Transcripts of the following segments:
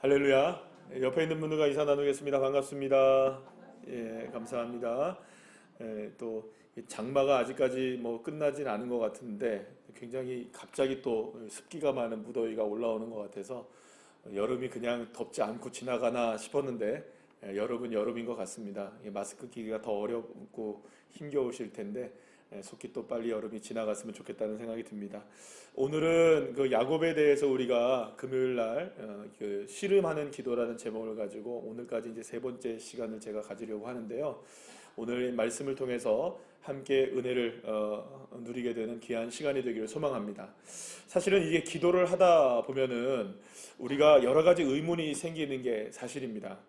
할렐루야. 옆에 있는 분들과 인사 나누겠습니다. 반갑습니다. 예, 감사합니다. 또 장마가 아직까지 끝나진 않은 것 같은데 굉장히 갑자기 또 습기가 많은 무더위가 올라오는 것 같아서 여름이 그냥 덥지 않고 지나가나 싶었는데 여름은 여름인 것 같습니다. 마스크 끼기가 더 어렵고 힘겨우실 텐데 속히 또 빨리 여름이 지나갔으면 좋겠다는 생각이 듭니다. 오늘은 그 야곱에 대해서 우리가 금요일 날 그 씨름하는 기도라는 제목을 가지고 오늘까지 이제 세 번째 시간을 제가 가지려고 하는데요. 오늘 말씀을 통해서 함께 은혜를 누리게 되는 귀한 시간이 되기를 소망합니다. 사실은 이게 기도를 하다 보면은 우리가 여러 가지 의문이 생기는 게 사실입니다.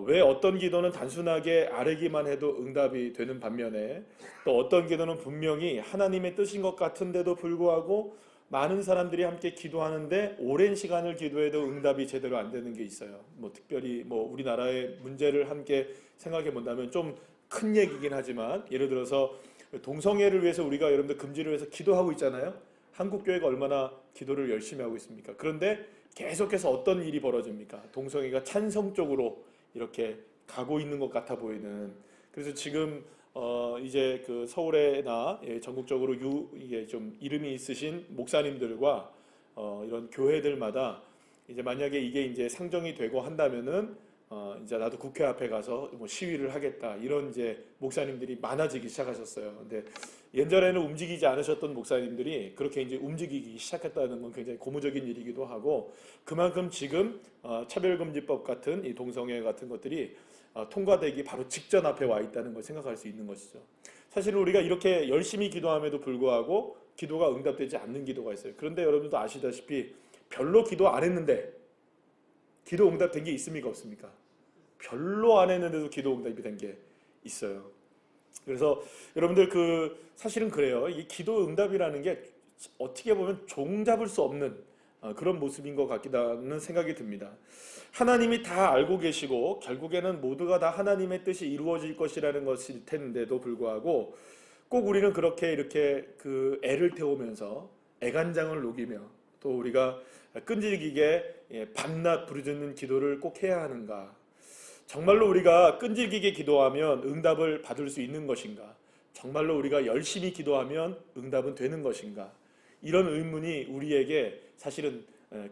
왜 어떤 기도는 단순하게 아뢰기만 해도 응답이 되는 반면에 또 어떤 기도는 분명히 하나님의 뜻인 것 같은데도 불구하고 많은 사람들이 함께 기도하는데 오랜 시간을 기도해도 응답이 제대로 안 되는 게 있어요. 특별히 우리나라의 문제를 함께 생각해 본다면 좀 큰 얘기긴 하지만 예를 들어서 동성애를 위해서 우리가 여러분들 금지를 위해서 기도하고 있잖아요. 한국 교회가 얼마나 기도를 열심히 하고 있습니까? 그런데 계속해서 어떤 일이 벌어집니까? 동성애가 찬성 쪽으로 이렇게 가고 있는 것 같아 보이는. 그래서 지금 이제 그 서울에나 전국적으로 이게 좀 이름이 있으신 목사님들과 이런 교회들마다 이제 만약에 이게 이제 상정이 되고 한다면은 이제 나도 국회 앞에 가서 시위를 하겠다 이런 이제 목사님들이 많아지기 시작하셨어요. 근데 예전에는 움직이지 않으셨던 목사님들이 그렇게 이제 움직이기 시작했다는 건 굉장히 고무적인 일이기도 하고 그만큼 지금 차별금지법 같은 이 동성애 같은 것들이 통과되기 바로 직전 앞에 와 있다는 걸 생각할 수 있는 것이죠. 사실은 우리가 이렇게 열심히 기도함에도 불구하고 기도가 응답되지 않는 기도가 있어요. 그런데 여러분도 아시다시피 별로 기도 안 했는데 기도 응답된 게 있습니까? 없습니까? 별로 안 했는데도 기도 응답이 된 게 있어요. 그래서 여러분들 사실은 그래요. 이 기도 응답이라는 게 어떻게 보면 종잡을 수 없는 그런 모습인 것 같다는 생각이 듭니다. 하나님이 다 알고 계시고 결국에는 모두가 다 하나님의 뜻이 이루어질 것이라는 것일 텐데도 불구하고 꼭 우리는 그렇게 이렇게 애를 태우면서 애간장을 녹이며 또 우리가 끈질기게 밤낮 부르짖는 기도를 꼭 해야 하는가? 정말로 우리가 끈질기게 기도하면 응답을 받을 수 있는 것인가? 정말로 우리가 열심히 기도하면 응답은 되는 것인가? 이런 의문이 우리에게 사실은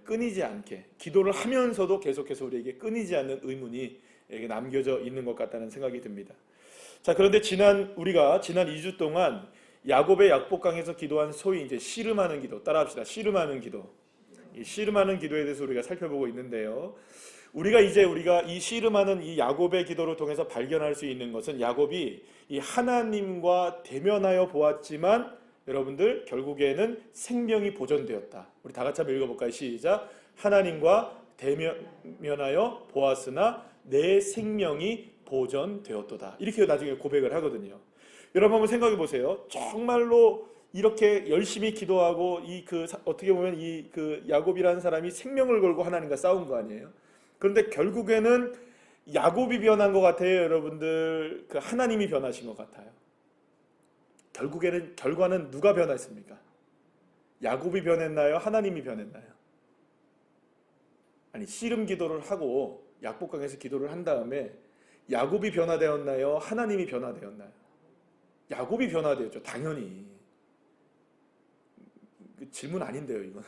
끊이지 않게 기도를 하면서도 계속해서 우리에게 끊이지 않는 의문이 남겨져 있는 것 같다는 생각이 듭니다. 자, 그런데 우리가 지난 2주 동안 야곱의 약복강에서 기도한 소위 이제 씨름하는 기도, 따라합시다. 씨름하는 기도. 이 씨름하는 기도에 대해서 우리가 살펴보고 있는데요. 우리가 이 씨름하는 이 야곱의 기도를 통해서 발견할 수 있는 것은 야곱이 이 하나님과 대면하여 보았지만 여러분들 결국에는 생명이 보존되었다. 우리 다 같이 한번 읽어볼까요? 시작. 하나님과 대면하여 보았으나 내 생명이 보존되었도다. 이렇게 나중에 고백을 하거든요. 여러분 한번 생각해 보세요. 정말로 이렇게 열심히 기도하고 어떻게 보면 야곱이라는 사람이 생명을 걸고 하나님과 싸운 거 아니에요? 그런데 결국에는 야곱이 변한 것 같아요, 여러분들. 하나님이 변하신 것 같아요. 결과는 누가 변했습니까? 야곱이 변했나요? 하나님이 변했나요? 아니, 씨름 기도를 하고 약복강에서 기도를 한 다음에 야곱이 변화되었나요? 하나님이 변화되었나요? 야곱이 변화되었죠, 당연히. 질문 아닌데요, 이건.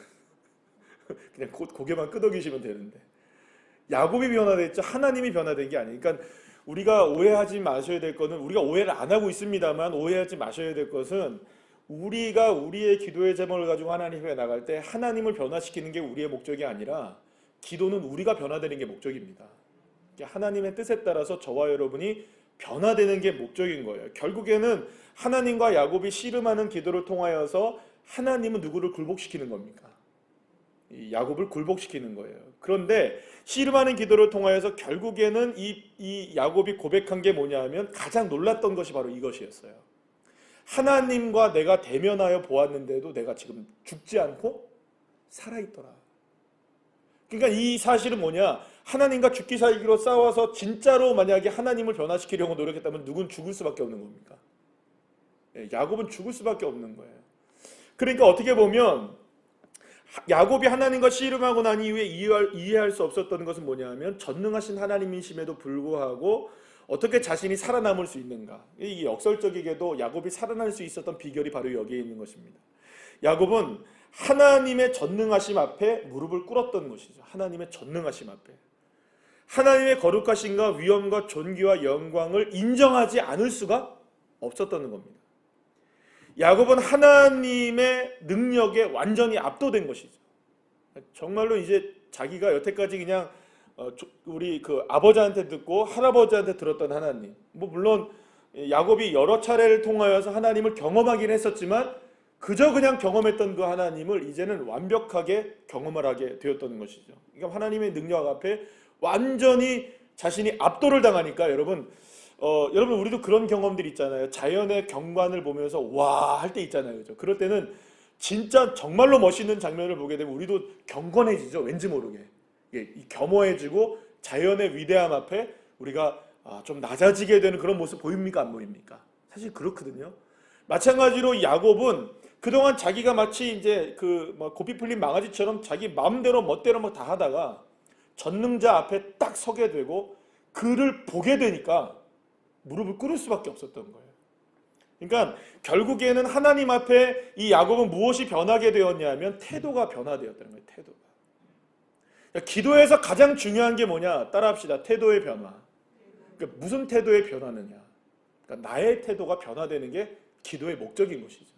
그냥 고개만 끄덕이시면 되는데. 야곱이 변화됐죠. 하나님이 변화된 게 아니에요. 그러니까 우리가 오해하지 마셔야 될 것은, 우리가 오해를 안 하고 있습니다만 오해하지 마셔야 될 것은 우리가 우리의 기도의 제목을 가지고 하나님께 나갈 때 하나님을 변화시키는 게 우리의 목적이 아니라 기도는 우리가 변화되는 게 목적입니다. 하나님의 뜻에 따라서 저와 여러분이 변화되는 게 목적인 거예요. 결국에는 하나님과 야곱이 씨름하는 기도를 통하여서 하나님은 누구를 굴복시키는 겁니까? 야곱을 굴복시키는 거예요. 그런데 씨름하는 기도를 통하여서 결국에는 이 야곱이 고백한 게 뭐냐 하면 가장 놀랐던 것이 바로 이것이었어요. 하나님과 내가 대면하여 보았는데도 내가 지금 죽지 않고 살아있더라. 그러니까 이 사실은 뭐냐? 하나님과 죽기 살기로 싸워서 진짜로 만약에 하나님을 변화시키려고 노력했다면 누군 죽을 수밖에 없는 겁니까? 야곱은 죽을 수밖에 없는 거예요. 그러니까 어떻게 보면 야곱이 하나님과 씨름하고 난 이후에 이해할 수 없었던 것은 뭐냐면 전능하신 하나님이심에도 불구하고 어떻게 자신이 살아남을 수 있는가. 이 역설적이게도 야곱이 살아날 수 있었던 비결이 바로 여기에 있는 것입니다. 야곱은 하나님의 전능하심 앞에 무릎을 꿇었던 것이죠. 하나님의 전능하심 앞에. 하나님의 거룩하심과 위엄과 존귀와 영광을 인정하지 않을 수가 없었던 겁니다. 야곱은 하나님의 능력에 완전히 압도된 것이죠. 정말로 이제 자기가 여태까지 그냥 우리 그 아버지한테 듣고 할아버지한테 들었던 하나님, 물론 야곱이 여러 차례를 통하여서 하나님을 경험하긴 했었지만 그저 그냥 경험했던 그 하나님을 이제는 완벽하게 경험을 하게 되었던 것이죠. 그러니까 하나님의 능력 앞에 완전히 자신이 압도를 당하니까 여러분 우리도 그런 경험들 있잖아요. 자연의 경관을 보면서 와 할 때 있잖아요. 그죠? 그럴 때는 진짜 정말로 멋있는 장면을 보게 되면 우리도 경건해지죠. 왠지 모르게. 겸허해지고 자연의 위대함 앞에 우리가 좀 낮아지게 되는 그런 모습 보입니까? 안 보입니까? 사실 그렇거든요. 마찬가지로 야곱은 그동안 자기가 마치 이제 고삐 풀린 망아지처럼 자기 마음대로 멋대로 막 다 하다가 전능자 앞에 딱 서게 되고 그를 보게 되니까 무릎을 꿇을 수밖에 없었던 거예요. 그러니까 결국에는 하나님 앞에 이 야곱은 무엇이 변하게 되었냐면 태도가 변화되었다는 거예요. 태도가. 그러니까 기도에서 가장 중요한 게 뭐냐? 따라합시다. 태도의 변화. 그러니까 무슨 태도의 변화느냐? 그러니까 나의 태도가 변화되는 게 기도의 목적인 것이죠.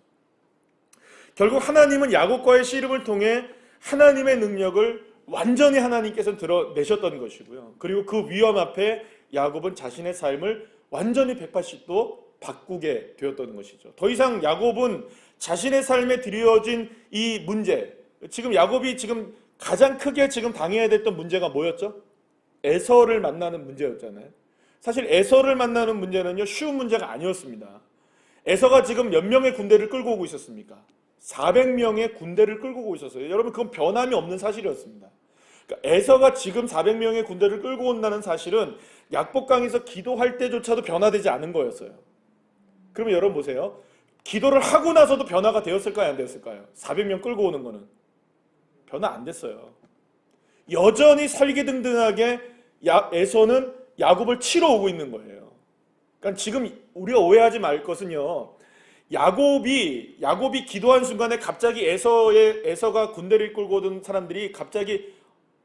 결국 하나님은 야곱과의 씨름을 통해 하나님의 능력을 완전히 하나님께서 드러내셨던 것이고요. 그리고 그 위험 앞에 야곱은 자신의 삶을 완전히 180도 바꾸게 되었던 것이죠. 더 이상 야곱은 자신의 삶에 드려진 이 문제, 지금 야곱이 지금 가장 크게 지금 당해야 됐던 문제가 뭐였죠? 에서를 만나는 문제였잖아요. 사실 에서를 만나는 문제는요, 쉬운 문제가 아니었습니다. 에서가 지금 몇 명의 군대를 끌고 오고 있었습니까? 400명의 군대를 끌고 오고 있었어요. 여러분, 그건 변함이 없는 사실이었습니다. 그러니까 에서가 지금 400명의 군대를 끌고 온다는 사실은 약복강에서 기도할 때조차도 변화되지 않은 거였어요. 그러면 여러분 보세요. 기도를 하고 나서도 변화가 되었을까요? 안 되었을까요? 400명 끌고 오는 거는 변화 안 됐어요. 여전히 설기등등하게 에서는 야곱을 치러 오고 있는 거예요. 그러니까 지금 우리가 오해하지 말 것은요, 야곱이 기도한 순간에 갑자기 에서가 군대를 끌고 오던 사람들이 갑자기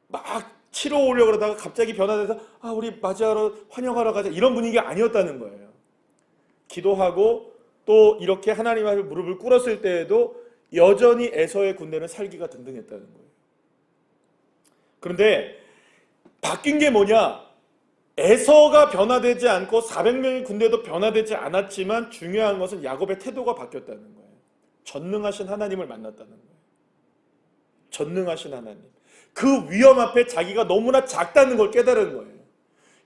막 치러 오려고 그러다가 갑자기 변화돼서 우리 맞이하러 환영하러 가자 이런 분위기가 아니었다는 거예요. 기도하고 또 이렇게 하나님 앞에 무릎을 꿇었을 때에도 여전히 에서의 군대는 살기가 등등했다는 거예요. 그런데 바뀐 게 뭐냐? 에서가 변화되지 않고 400명의 군대도 변화되지 않았지만 중요한 것은 야곱의 태도가 바뀌었다는 거예요. 전능하신 하나님을 만났다는 거예요. 전능하신 하나님. 그 위험 앞에 자기가 너무나 작다는 걸 깨달은 거예요.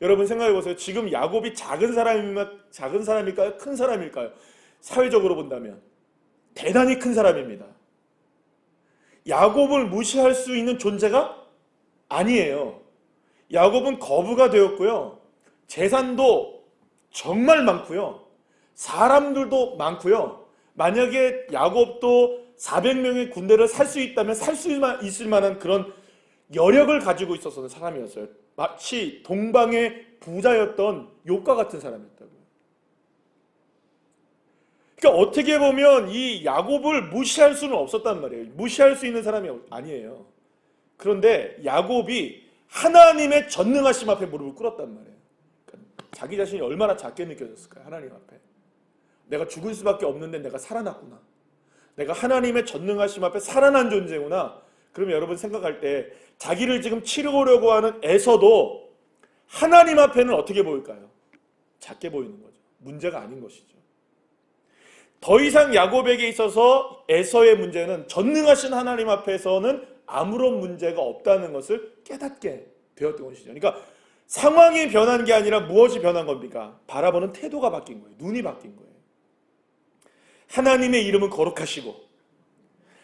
여러분 생각해 보세요. 지금 야곱이 작은 사람일까요? 큰 사람일까요? 사회적으로 본다면 대단히 큰 사람입니다. 야곱을 무시할 수 있는 존재가 아니에요. 야곱은 거부가 되었고요. 재산도 정말 많고요. 사람들도 많고요. 만약에 야곱도 400명의 군대를 살 수 있다면 살 수 있을 만한 그런 여력을 가지고 있었던 사람이었어요. 마치 동방의 부자였던 욥과 같은 사람이었다고요. 그러니까 어떻게 보면 이 야곱을 무시할 수는 없었단 말이에요. 무시할 수 있는 사람이 아니에요. 그런데 야곱이 하나님의 전능하심 앞에 무릎을 꿇었단 말이에요. 그러니까 자기 자신이 얼마나 작게 느껴졌을까요? 하나님 앞에. 내가 죽을 수밖에 없는데 내가 살아났구나. 내가 하나님의 전능하심 앞에 살아난 존재구나. 그러면 여러분 생각할 때 자기를 지금 치르려고 하는 에서도 하나님 앞에는 어떻게 보일까요? 작게 보이는 거죠. 문제가 아닌 것이죠. 더 이상 야곱에게 있어서 에서의 문제는 전능하신 하나님 앞에서는 아무런 문제가 없다는 것을 깨닫게 되었던 것이죠. 그러니까 상황이 변한 게 아니라 무엇이 변한 겁니까? 바라보는 태도가 바뀐 거예요. 눈이 바뀐 거예요. 하나님의 이름은 거룩하시고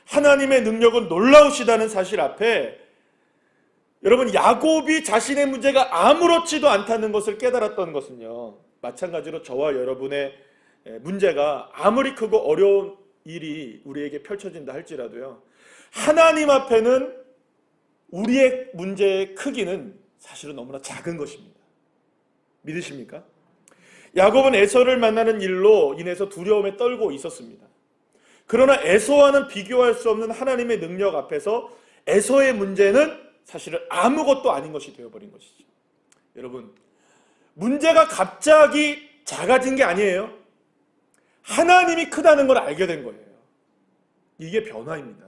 하나님의 능력은 놀라우시다는 사실 앞에 여러분 야곱이 자신의 문제가 아무렇지도 않다는 것을 깨달았던 것은요, 마찬가지로 저와 여러분의 문제가 아무리 크고 어려운 일이 우리에게 펼쳐진다 할지라도요, 하나님 앞에는 우리의 문제의 크기는 사실은 너무나 작은 것입니다. 믿으십니까? 야곱은 에서를 만나는 일로 인해서 두려움에 떨고 있었습니다. 그러나 에서와는 비교할 수 없는 하나님의 능력 앞에서 에서의 문제는 사실은 아무것도 아닌 것이 되어버린 것이죠. 여러분, 문제가 갑자기 작아진 게 아니에요. 하나님이 크다는 걸 알게 된 거예요. 이게 변화입니다.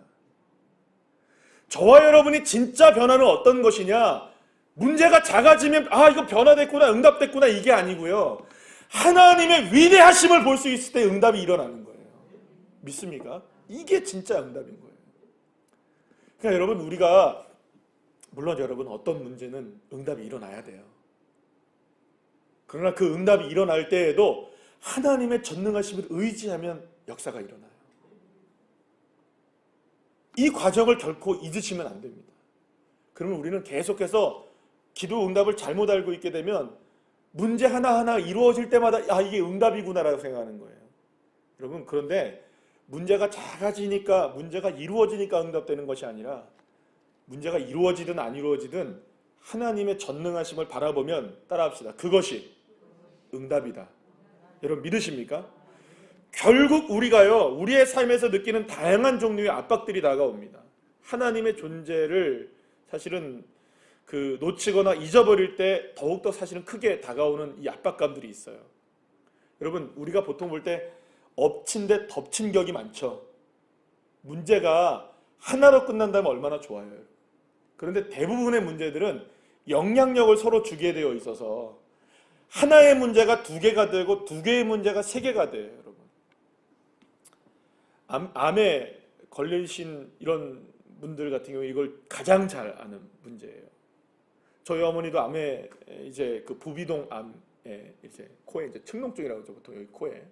저와 여러분이 진짜 변화는 어떤 것이냐? 문제가 작아지면 이거 변화됐구나, 응답됐구나, 이게 아니고요. 하나님의 위대하심을 볼 수 있을 때 응답이 일어나는 거예요. 믿습니까? 이게 진짜 응답인 거예요. 그러니까 여러분, 우리가 물론 여러분 어떤 문제는 응답이 일어나야 돼요. 그러나 그 응답이 일어날 때에도 하나님의 전능하심을 의지하면 역사가 일어나요. 이 과정을 결코 잊으시면 안 됩니다. 그러면 우리는 계속해서 기도 응답을 잘못 알고 있게 되면 문제 하나하나 이루어질 때마다 이게 응답이구나라고 생각하는 거예요. 여러분, 그런데 문제가 작아지니까, 문제가 이루어지니까 응답되는 것이 아니라 문제가 이루어지든 안 이루어지든 하나님의 전능하심을 바라보면, 따라합시다, 그것이 응답이다. 여러분, 믿으십니까? 결국 우리가요, 우리의 삶에서 느끼는 다양한 종류의 압박들이 다가옵니다. 하나님의 존재를 사실은 놓치거나 잊어버릴 때 더욱더 사실은 크게 다가오는 이 압박감들이 있어요. 여러분, 우리가 보통 볼 때 엎친 데 덮친 격이 많죠. 문제가 하나로 끝난다면 얼마나 좋아요. 그런데 대부분의 문제들은 영향력을 서로 주게 되어 있어서 하나의 문제가 두 개가 되고 두 개의 문제가 세 개가 돼요. 여러분, 암에 걸리신 이런 분들 같은 경우 이걸 가장 잘 아는 문제예요. 저희 어머니도 암에 이제 부비동 암에 이제 코에 이제 측농증이라고 하죠. 보통 여기 코에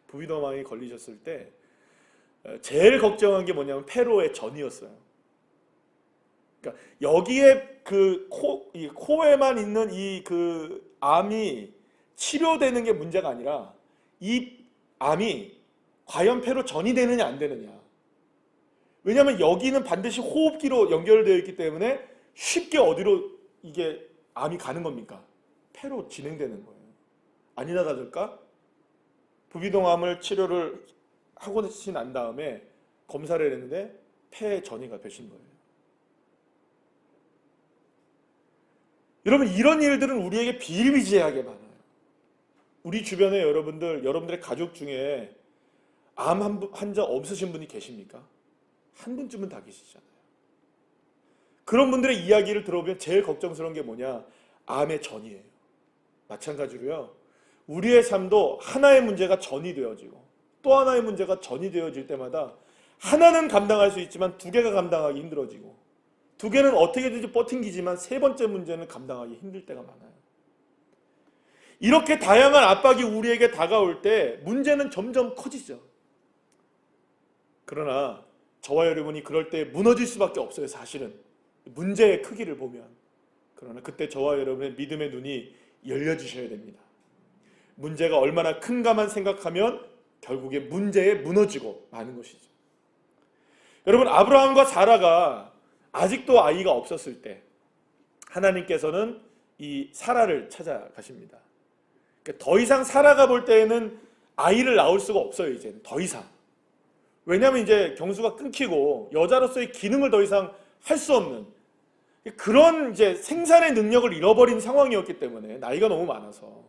부비동암에 걸리셨을 때 제일 걱정한 게 뭐냐면 폐로의 전이었어요. 그러니까 여기에 이 코에만 있는 이 암이 치료되는 게 문제가 아니라 이 암이 과연 폐로 전이 되느냐 안 되느냐. 왜냐하면 여기는 반드시 호흡기로 연결되어 있기 때문에 쉽게 어디로 이게 암이 가는 겁니까? 폐로 진행되는 거예요. 아니나 다를까? 부비동암을 치료를 하고 난 다음에 검사를 했는데 폐 전이가 되신 거예요. 여러분, 이런 일들은 우리에게 비일비재하게 많아요. 우리 주변에 여러분들의 가족 중에 암 환자 없으신 분이 계십니까? 한 분쯤은 다 계시잖아요. 그런 분들의 이야기를 들어보면 제일 걱정스러운 게 뭐냐? 암의 전이에요. 마찬가지로요, 우리의 삶도 하나의 문제가 전이 되어지고 또 하나의 문제가 전이 되어질 때마다 하나는 감당할 수 있지만 두 개가 감당하기 힘들어지고, 두 개는 어떻게든지 버팅기지만 세 번째 문제는 감당하기 힘들 때가 많아요. 이렇게 다양한 압박이 우리에게 다가올 때 문제는 점점 커지죠. 그러나 저와 여러분이 그럴 때 무너질 수밖에 없어요. 사실은 문제의 크기를 보면. 그러나 그때 저와 여러분의 믿음의 눈이 열려주셔야 됩니다. 문제가 얼마나 큰가만 생각하면 결국에 문제에 무너지고 마는 것이죠. 여러분, 아브라함과 사라가 아직도 아이가 없었을 때 하나님께서는 이 사라를 찾아가십니다. 그러니까 더 이상 사라가 볼 때에는 아이를 낳을 수가 없어요. 이제는 더 이상. 왜냐하면 이제 경수가 끊기고 여자로서의 기능을 더 이상 할 수 없는 그런 이제 생산의 능력을 잃어버린 상황이었기 때문에, 나이가 너무 많아서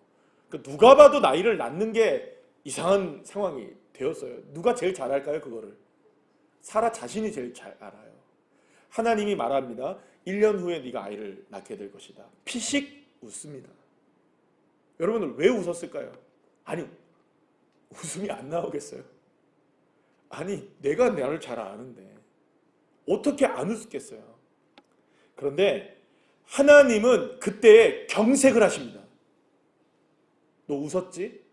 누가 봐도 나이를 낳는 게 이상한 상황이 되었어요. 누가 제일 잘할까요? 그거를 사라 자신이 제일 잘 알아요. 하나님이 말합니다. 1년 후에 네가 아이를 낳게 될 것이다. 피식 웃습니다. 여러분들 왜 웃었을까요? 아니, 웃음이 안 나오겠어요? 아니, 내가 나를 잘 아는데 어떻게 안 웃겠어요? 그런데 하나님은 그때 경색을 하십니다. 너 웃었지?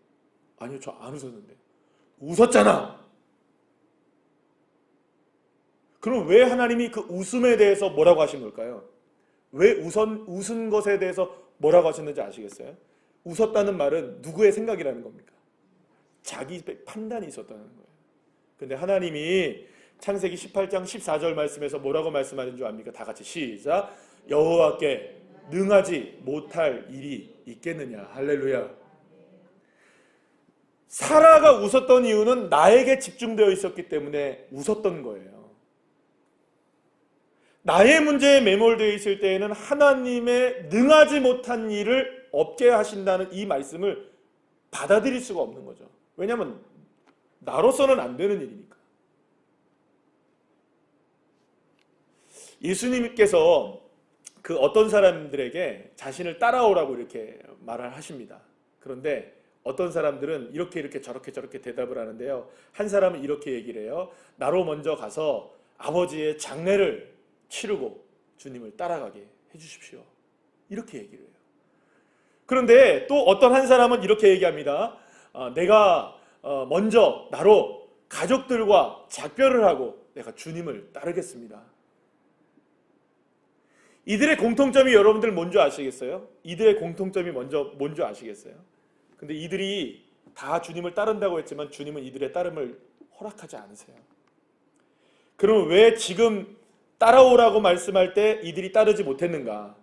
아니요, 저 안 웃었는데. 웃었잖아. 그럼 왜 하나님이 그 웃음에 대해서 뭐라고 하신 걸까요? 왜 웃은 것에 대해서 뭐라고 하셨는지 아시겠어요? 웃었다는 말은 누구의 생각이라는 겁니까? 자기 판단이 있었다는 거예요. 근데 하나님이 창세기 18장 14절 말씀에서 뭐라고 말씀하는 줄 압니까? 다 같이 시작. 여호와께 능하지 못할 일이 있겠느냐. 할렐루야. 사라가 웃었던 이유는 나에게 집중되어 있었기 때문에 웃었던 거예요. 나의 문제에 매몰되어 있을 때에는 하나님의 능하지 못한 일을 없게 하신다는 이 말씀을 받아들일 수가 없는 거죠. 왜냐하면 나로서는 안 되는 일이니까. 예수님께서 그 어떤 사람들에게 자신을 따라오라고 이렇게 말을 하십니다. 그런데 어떤 사람들은 이렇게 저렇게 대답을 하는데요. 한 사람은 이렇게 얘기를 해요. 나로 먼저 가서 아버지의 장례를 치르고 주님을 따라가게 해주십시오. 이렇게 얘기를 해요. 그런데 또 어떤 한 사람은 이렇게 얘기합니다. 내가 먼저 나로 가족들과 작별을 하고 내가 주님을 따르겠습니다. 이들의 공통점이 여러분들 뭔지 아시겠어요? 이들의 공통점이 뭔지 아시겠어요? 근데 이들이 다 주님을 따른다고 했지만 주님은 이들의 따름을 허락하지 않으세요. 그럼 왜 지금 따라오라고 말씀할 때 이들이 따르지 못했는가?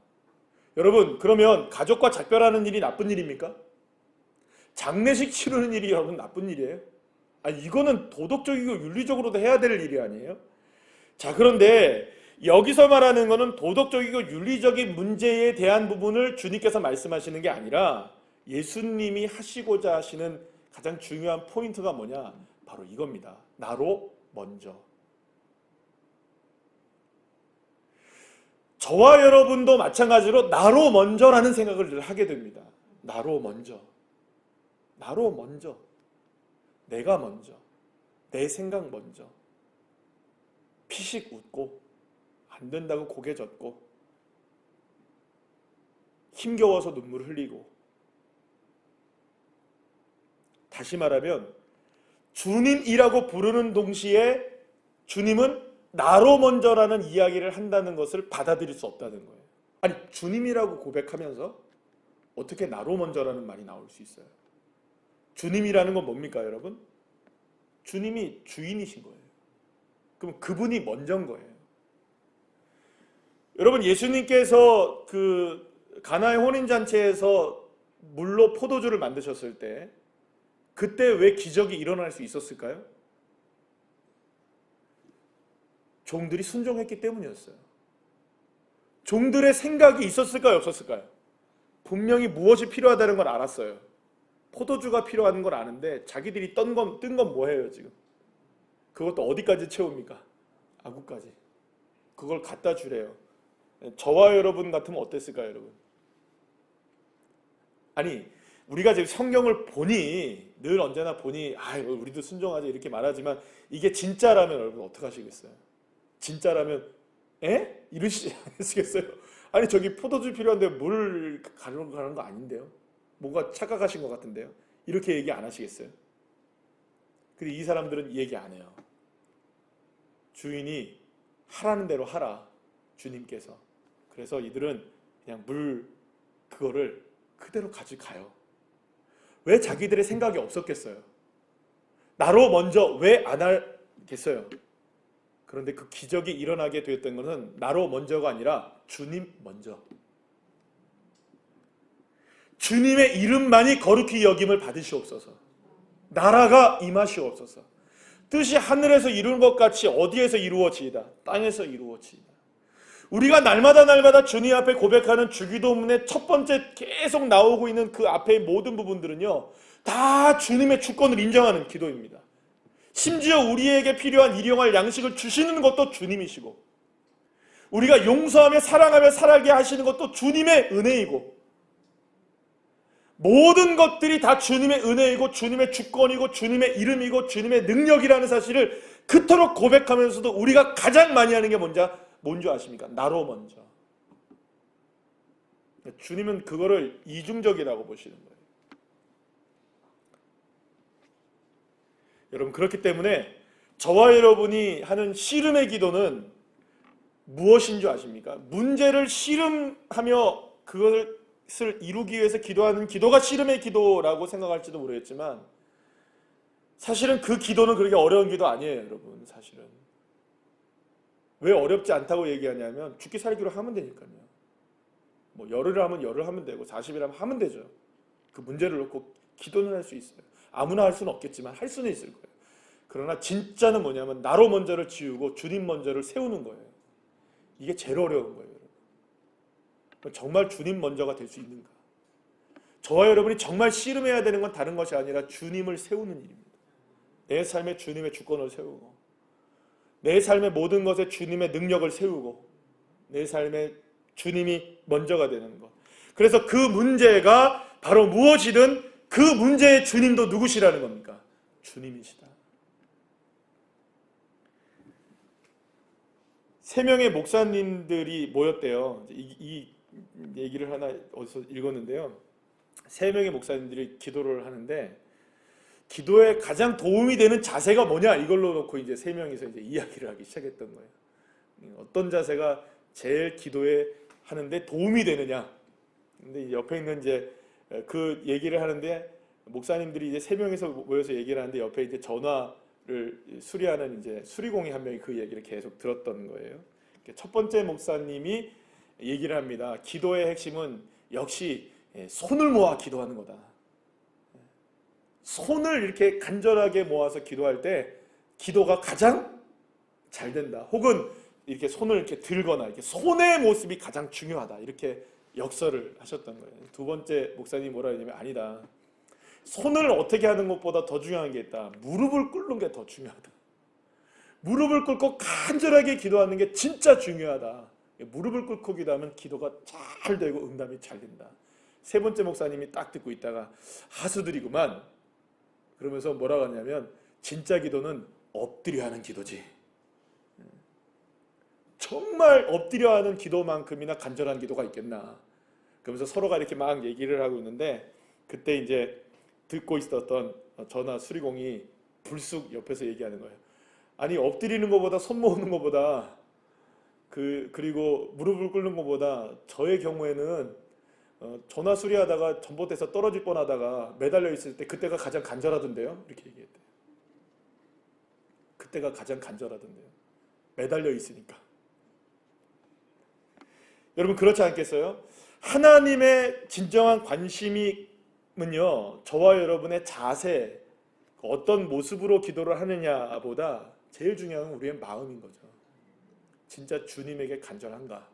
여러분, 그러면 가족과 작별하는 일이 나쁜 일입니까? 장례식 치르는 일이 여러분 나쁜 일이에요? 이거는 도덕적이고 윤리적으로도 해야 될 일이 아니에요? 자, 그런데 여기서 말하는 것은 도덕적이고 윤리적인 문제에 대한 부분을 주님께서 말씀하시는 게 아니라 예수님이 하시고자 하시는 가장 중요한 포인트가 뭐냐? 바로 이겁니다. 나로 먼저. 저와 여러분도 마찬가지로 나로 먼저라는 생각을 늘 하게 됩니다. 나로 먼저. 나로 먼저. 내가 먼저. 내 생각 먼저. 피식 웃고 안 된다고 고개 젓고 힘겨워서 눈물 흘리고. 다시 말하면 주님이라고 부르는 동시에 주님은 나로 먼저라는 이야기를 한다는 것을 받아들일 수 없다는 거예요. 아니, 주님이라고 고백하면서 어떻게 나로 먼저라는 말이 나올 수 있어요? 주님이라는 건 뭡니까, 여러분? 주님이 주인이신 거예요. 그럼 그분이 먼저인 거예요. 여러분, 예수님께서 그 가나의 혼인잔치에서 물로 포도주를 만드셨을 때 그때 왜 기적이 일어날 수 있었을까요? 종들이 순종했기 때문이었어요. 종들의 생각이 있었을까요? 없었을까요? 분명히 무엇이 필요하다는 걸 알았어요. 포도주가 필요한 걸 아는데 자기들이 뜬 건 뭐예요 지금? 그것도 어디까지 채웁니까? 아구까지. 그걸 갖다 주래요. 저와 여러분 같으면 어땠을까요, 여러분? 아니, 우리가 지금 성경을 보니 늘 언제나 보니 우리도 순종하자 이렇게 말하지만 이게 진짜라면 여러분 어떡하시겠어요? 진짜라면 이러시지 않으시겠어요? 아니, 저기 포도주 필요한데 물 가는 거 아닌데요? 뭔가 착각하신 것 같은데요? 이렇게 얘기 안 하시겠어요? 근데 이 사람들은 이 얘기 안 해요. 주인이 하라는 대로 하라, 주님께서. 그래서 이들은 그냥 물 그거를 그대로 가져가요. 왜 자기들의 생각이 없었겠어요? 나로 먼저 왜 안 하겠어요? 그런데 그 기적이 일어나게 되었던 것은 나로 먼저가 아니라 주님 먼저. 주님의 이름만이 거룩히 여김을 받으시옵소서. 나라가 임하시옵소서. 뜻이 하늘에서 이루는 것 같이 어디에서 이루어지이다? 땅에서 이루어지이다. 우리가 날마다 주님 앞에 고백하는 주기도문의 첫 번째 계속 나오고 있는 그 앞의 모든 부분들은요, 다 주님의 주권을 인정하는 기도입니다. 심지어 우리에게 필요한 일용할 양식을 주시는 것도 주님이시고, 우리가 용서하며 사랑하며 살게 하시는 것도 주님의 은혜이고, 모든 것들이 다 주님의 은혜이고 주님의 주권이고 주님의 이름이고 주님의 능력이라는 사실을 그토록 고백하면서도 우리가 가장 많이 하는 게 뭔지 아십니까? 나로 먼저. 주님은 그거를 이중적이라고 보시는 거예요. 여러분, 그렇기 때문에 저와 여러분이 하는 씨름의 기도는 무엇인 줄 아십니까? 문제를 씨름하며 그것을 이루기 위해서 기도하는 기도가 씨름의 기도라고 생각할지도 모르겠지만 사실은 그 기도는 그렇게 어려운 기도 아니에요, 여러분. 사실은 왜 어렵지 않다고 얘기하냐면 죽기 살기로 하면 되니까요. 뭐 열흘 하면 열흘 하면 되고 40일 하면 되죠. 그 문제를 놓고 기도는 할 수 있어요. 아무나 할 수는 없겠지만 할 수는 있을 거예요. 그러나 진짜는 뭐냐면 나로 먼저를 지우고 주님 먼저를 세우는 거예요. 이게 제일 어려운 거예요. 여러분. 정말 주님 먼저가 될 수 있는가? 저와 여러분이 정말 씨름해야 되는 건 다른 것이 아니라 주님을 세우는 일입니다. 내 삶에 주님의 주권을 세우고 내 삶의 모든 것에 주님의 능력을 세우고 내 삶에 주님이 먼저가 되는 것. 그래서 그 문제가 바로 무엇이든 그 문제의 주님도 누구시라는 겁니까? 주님이시다. 3명의 목사님들이 모였대요. 이 얘기를 하나 어디서 읽었는데요. 3명의 목사님들이 기도를 하는데 기도에 가장 도움이 되는 자세가 뭐냐 이걸로 놓고 이제 3명이서 이제 이야기를 하기 시작했던 거예요. 어떤 자세가 제일 기도에 하는데 도움이 되느냐. 근데 옆에 있는 이제 그 얘기를 하는데 목사님들이 이제 3명이서 모여서 얘기를 하는데 옆에 이제 전화를 수리하는 이제 수리공이 한 명이 그 얘기를 계속 들었던 거예요. 첫 번째 목사님이 얘기를 합니다. 기도의 핵심은 역시 손을 모아 기도하는 거다. 손을 이렇게 간절하게 모아서 기도할 때 기도가 가장 잘 된다. 혹은 이렇게 손을 이렇게 들거나 이렇게 손의 모습이 가장 중요하다. 이렇게 역설을 하셨던 거예요. 두 번째 목사님이 뭐라 했냐면 아니다. 손을 어떻게 하는 것보다 더 중요한 게 있다. 무릎을 꿇는 게 더 중요하다. 무릎을 꿇고 간절하게 기도하는 게 진짜 중요하다. 무릎을 꿇고 기도하면 기도가 잘 되고 응답이 잘 된다. 세 번째 목사님이 딱 듣고 있다가 하수들이구만. 그러면서 뭐라고 하냐면 진짜 기도는 엎드려 하는 기도지. 정말 엎드려 하는 기도만큼이나 간절한 기도가 있겠나. 그러면서 서로가 이렇게 막 얘기를 하고 있는데 그때 이제 듣고 있었던 전화 수리공이 불쑥 옆에서 얘기하는 거예요. 아니 엎드리는 것보다 손 모으는 것보다 그리고 무릎을 꿇는 것보다 저의 경우에는 전화 수리하다가 전봇대에서 떨어질 뻔하다가 매달려 있을 때 그때가 가장 간절하던데요. 이렇게 얘기했대요. 그때가 가장 간절하던데요. 매달려 있으니까. 여러분 그렇지 않겠어요? 하나님의 진정한 관심이면요 저와 여러분의 자세 어떤 모습으로 기도를 하느냐보다 제일 중요한 건 우리의 마음인 거죠. 진짜 주님에게 간절한가?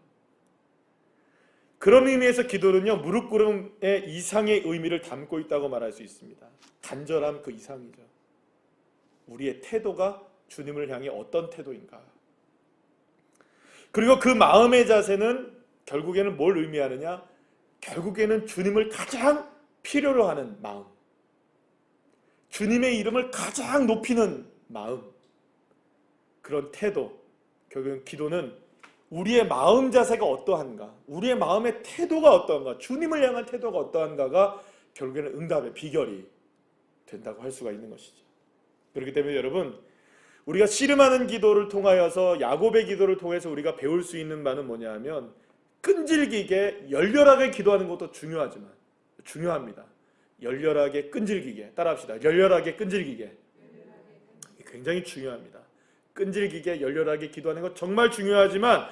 그런 의미에서 기도는요 무릎 꿇음의 이상의 의미를 담고 있다고 말할 수 있습니다. 간절함 그 이상이죠. 우리의 태도가 주님을 향해 어떤 태도인가? 그리고 그 마음의 자세는 결국에는 뭘 의미하느냐? 결국에는 주님을 가장 필요로 하는 마음, 주님의 이름을 가장 높이는 마음, 그런 태도. 결국은 기도는 우리의 마음 자세가 어떠한가, 우리의 마음의 태도가 어떠한가, 주님을 향한 태도가 어떠한가가 결국에는 응답의 비결이 된다고 할 수가 있는 것이죠. 그렇기 때문에 여러분 우리가 씨름하는 기도를 통하여서 야곱의 기도를 통해서 우리가 배울 수 있는 바는 뭐냐 하면 끈질기게 열렬하게 기도하는 것도 중요하지만 중요합니다. 열렬하게 끈질기게 따라합시다. 열렬하게 끈질기게 굉장히 중요합니다. 끈질기게 열렬하게 기도하는 것 정말 중요하지만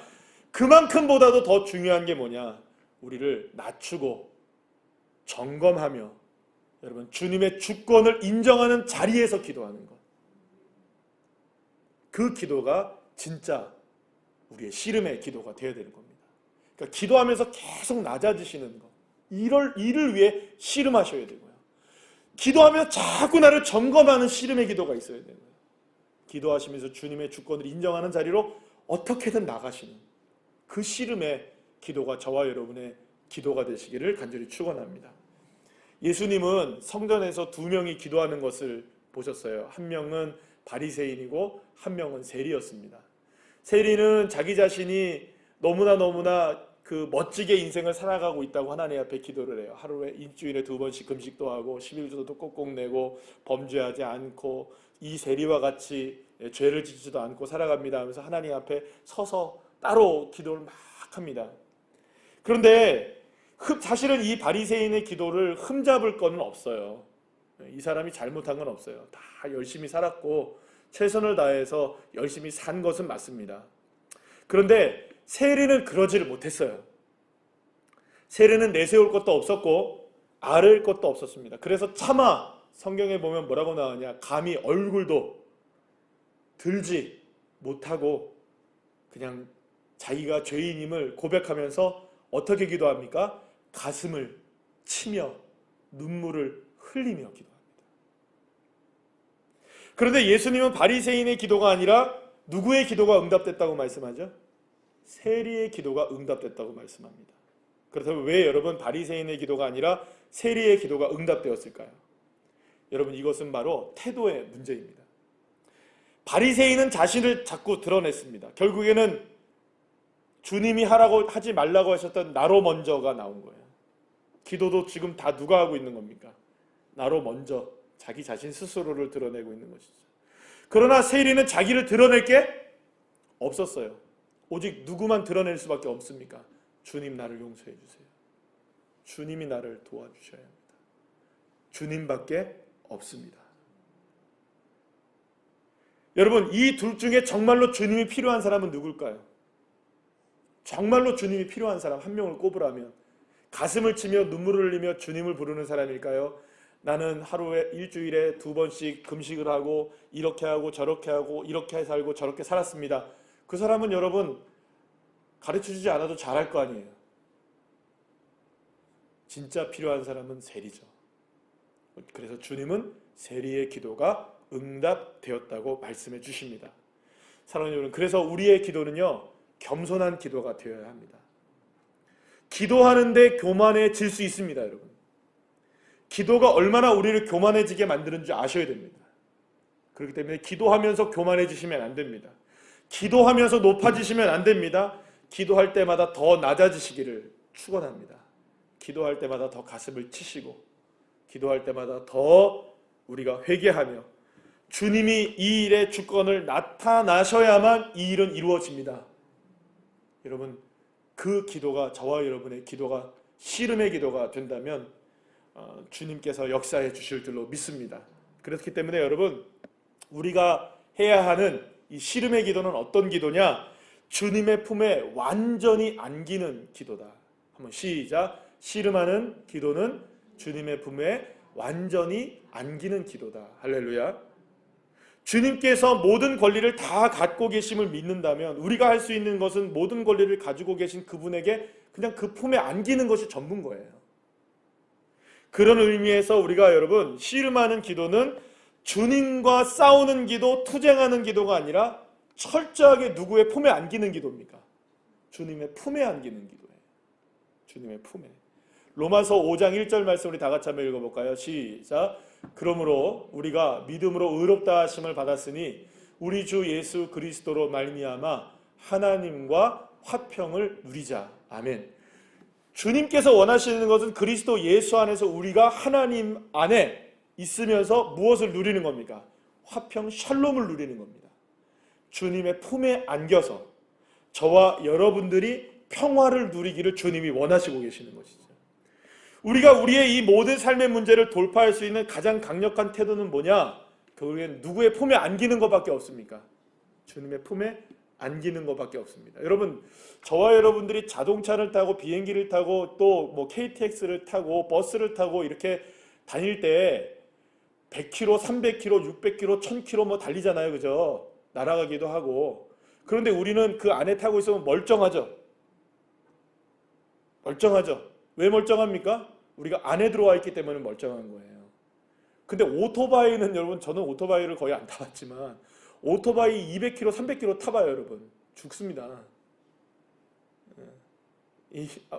그만큼보다도 더 중요한 게 뭐냐? 우리를 낮추고 점검하며 여러분 주님의 주권을 인정하는 자리에서 기도하는 것. 그 기도가 진짜 우리의 씨름의 기도가 되어야 되는 겁니다. 그러니까 기도하면서 계속 낮아지시는 것. 이를 위해 씨름하셔야 되고요. 기도하면서 자꾸 나를 점검하는 씨름의 기도가 있어야 되고요. 기도하시면서 주님의 주권을 인정하는 자리로 어떻게든 나가시는 그 씨름의 기도가 저와 여러분의 기도가 되시기를 간절히 축원합니다. 예수님은 성전에서 2명이 기도하는 것을 보셨어요. 한 명은 바리새인이고 한 명은 세리였습니다. 세리는 자기 자신이 너무나 그 멋지게 인생을 살아가고 있다고 하나님 앞에 기도를 해요. 하루에 일주일에 2번씩 금식도 하고 11조도 꼭꼭 내고 범죄하지 않고 이 세리와 같이 죄를 짓지도 않고 살아갑니다 하면서 하나님 앞에 서서 따로 기도를 막 합니다. 그런데 사실은 이 바리새인의 기도를 흠잡을 거는 없어요. 이 사람이 잘못한 건 없어요. 다 열심히 살았고 최선을 다해서 열심히 산 것은 맞습니다. 그런데 세리는 그러지를 못했어요. 세리는 내세울 것도 없었고 아를 것도 없었습니다. 그래서 차마 성경에 보면 뭐라고 나오냐, 감히 얼굴도 들지 못하고 그냥 자기가 죄인임을 고백하면서 어떻게 기도합니까? 가슴을 치며 눈물을 흘리며 기도합니다. 그런데 예수님은 바리새인의 기도가 아니라 누구의 기도가 응답됐다고 말씀하죠? 세리의 기도가 응답됐다고 말씀합니다. 그렇다면 왜 여러분 바리새인의 기도가 아니라 세리의 기도가 응답되었을까요? 여러분, 이것은 바로 태도의 문제입니다. 바리새인은 자신을 자꾸 드러냈습니다. 결국에는 주님이 하지 말라고 하셨던 나로 먼저가 나온 거예요. 기도도 지금 다 누가 하고 있는 겁니까? 나로 먼저, 자기 자신 스스로를 드러내고 있는 것이죠. 그러나 세리는 자기를 드러낼 게 없었어요. 오직 누구만 드러낼 수밖에 없습니까? 주님, 나를 용서해 주세요. 주님이 나를 도와주셔야 합니다. 주님밖에 없습니다. 여러분, 이 둘 중에 정말로 주님이 필요한 사람은 누굴까요? 정말로 주님이 필요한 사람 한 명을 꼽으라면 가슴을 치며 눈물을 흘리며 주님을 부르는 사람일까요? 나는 하루에 일주일에 2번씩 금식을 하고 이렇게 하고 저렇게 하고 이렇게 살고 저렇게 살았습니다. 그 사람은 여러분 가르쳐주지 않아도 잘할 거 아니에요. 진짜 필요한 사람은 세리죠. 그래서 주님은 세리의 기도가 응답되었다고 말씀해 주십니다. 사랑하는 여러분, 그래서 우리의 기도는요, 겸손한 기도가 되어야 합니다. 기도하는데 교만해질 수 있습니다, 여러분. 기도가 얼마나 우리를 교만해지게 만드는지 아셔야 됩니다. 그렇기 때문에 기도하면서 교만해지시면 안 됩니다. 기도하면서 높아지시면 안 됩니다. 기도할 때마다 더 낮아지시기를 축원합니다. 기도할 때마다 더 가슴을 치시고 기도할 때마다 더 우리가 회개하며 주님이 이 일의 주권을 나타나셔야만 이 일은 이루어집니다. 여러분, 그 기도가 저와 여러분의 기도가 씨름의 기도가 된다면 주님께서 역사해 주실 줄로 믿습니다. 그렇기 때문에 여러분, 우리가 해야 하는 이 씨름의 기도는 어떤 기도냐? 주님의 품에 완전히 안기는 기도다. 한번 시작. 씨름하는 기도는 주님의 품에 완전히 안기는 기도다. 할렐루야. 주님께서 모든 권리를 다 갖고 계심을 믿는다면 우리가 할 수 있는 것은 모든 권리를 가지고 계신 그분에게 그냥 그 품에 안기는 것이 전부인 거예요. 그런 의미에서 우리가 여러분 씨름하는 기도는 주님과 싸우는 기도, 투쟁하는 기도가 아니라 철저하게 누구의 품에 안기는 기도입니까? 주님의 품에 안기는 기도예요. 주님의 품에. 로마서 5장 1절 말씀 우리 다 같이 한번 읽어볼까요? 시작. 그러므로 우리가 믿음으로 의롭다 하심을 받았으니 우리 주 예수 그리스도로 말미암아 하나님과 화평을 누리자. 아멘. 주님께서 원하시는 것은 그리스도 예수 안에서 우리가 하나님 안에 있으면서 무엇을 누리는 겁니까? 화평, 샬롬을 누리는 겁니다. 주님의 품에 안겨서 저와 여러분들이 평화를 누리기를 주님이 원하시고 계시는 것이죠. 우리가 우리의 이 모든 삶의 문제를 돌파할 수 있는 가장 강력한 태도는 뭐냐? 결국엔 누구의 품에 안기는 것밖에 없습니까? 주님의 품에 안기는 것밖에 없습니다. 여러분, 저와 여러분들이 자동차를 타고 비행기를 타고 또 뭐 KTX를 타고 버스를 타고 이렇게 다닐 때 100km, 300km, 600km, 1000km 뭐 달리잖아요. 그죠? 날아가기도 하고. 그런데 우리는 그 안에 타고 있으면 멀쩡하죠? 멀쩡하죠? 왜 멀쩡합니까? 우리가 안에 들어와 있기 때문에 멀쩡한 거예요. 근데 오토바이는 여러분, 저는 오토바이를 거의 안 타봤지만 오토바이 200km, 300km 타봐요, 여러분. 죽습니다.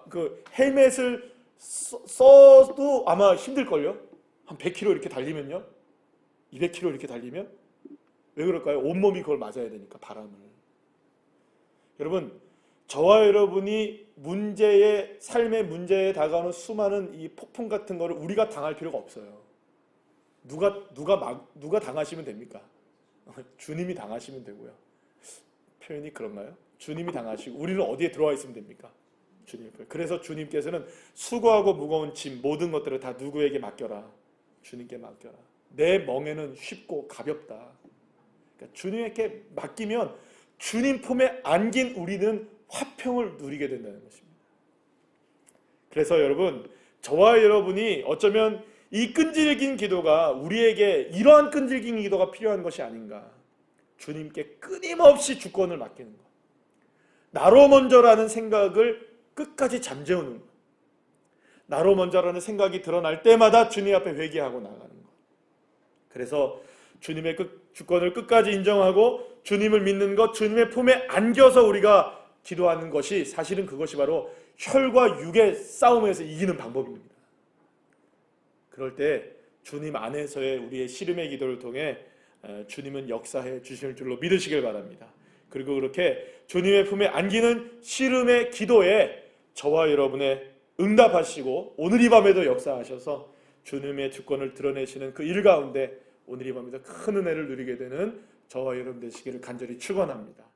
그 헬멧을 써도 아마 힘들걸요? 한 100km 이렇게 달리면요? 200km 이렇게 달리면? 왜 그럴까요? 온몸이 그걸 맞아야 되니까, 바람을. 여러분, 저와 여러분이 삶의 문제에 다가오는 수많은 이 폭풍 같은 거를 우리가 당할 필요가 없어요. 누가 당하시면 됩니까? 주님이 당하시면 되고요. 표현이 그런가요? 주님이 당하시고 우리는 어디에 들어와 있으면 됩니까? 주님. 그래서 주님께서는 수고하고 무거운 짐 모든 것들을 다 누구에게 맡겨라? 주님께 맡겨라. 내 멍에는 쉽고 가볍다. 그러니까 주님에게 맡기면 주님 품에 안긴 우리는 화평을 누리게 된다는 것입니다. 그래서 여러분, 저와 여러분이 어쩌면 이 끈질긴 기도가 우리에게 이러한 끈질긴 기도가 필요한 것이 아닌가. 주님께 끊임없이 주권을 맡기는 것. 나로 먼저라는 생각을 끝까지 잠재우는 것. 나로 먼저라는 생각이 드러날 때마다 주님 앞에 회개하고 나가는 것. 그래서 주님의 주권을 끝까지 인정하고 주님을 믿는 것, 주님의 품에 안겨서 우리가 기도하는 것이 사실은 그것이 바로 혈과 육의 싸움에서 이기는 방법입니다. 그럴 때 주님 안에서의 우리의 씨름의 기도를 통해 주님은 역사해 주실 줄로 믿으시길 바랍니다. 그리고 그렇게 주님의 품에 안기는 씨름의 기도에 저와 여러분의 응답하시고 오늘 이 밤에도 역사하셔서 주님의 주권을 드러내시는 그 일 가운데 오늘 이 밤에도 큰 은혜를 누리게 되는 저와 여러분 되시기를 간절히 축원합니다.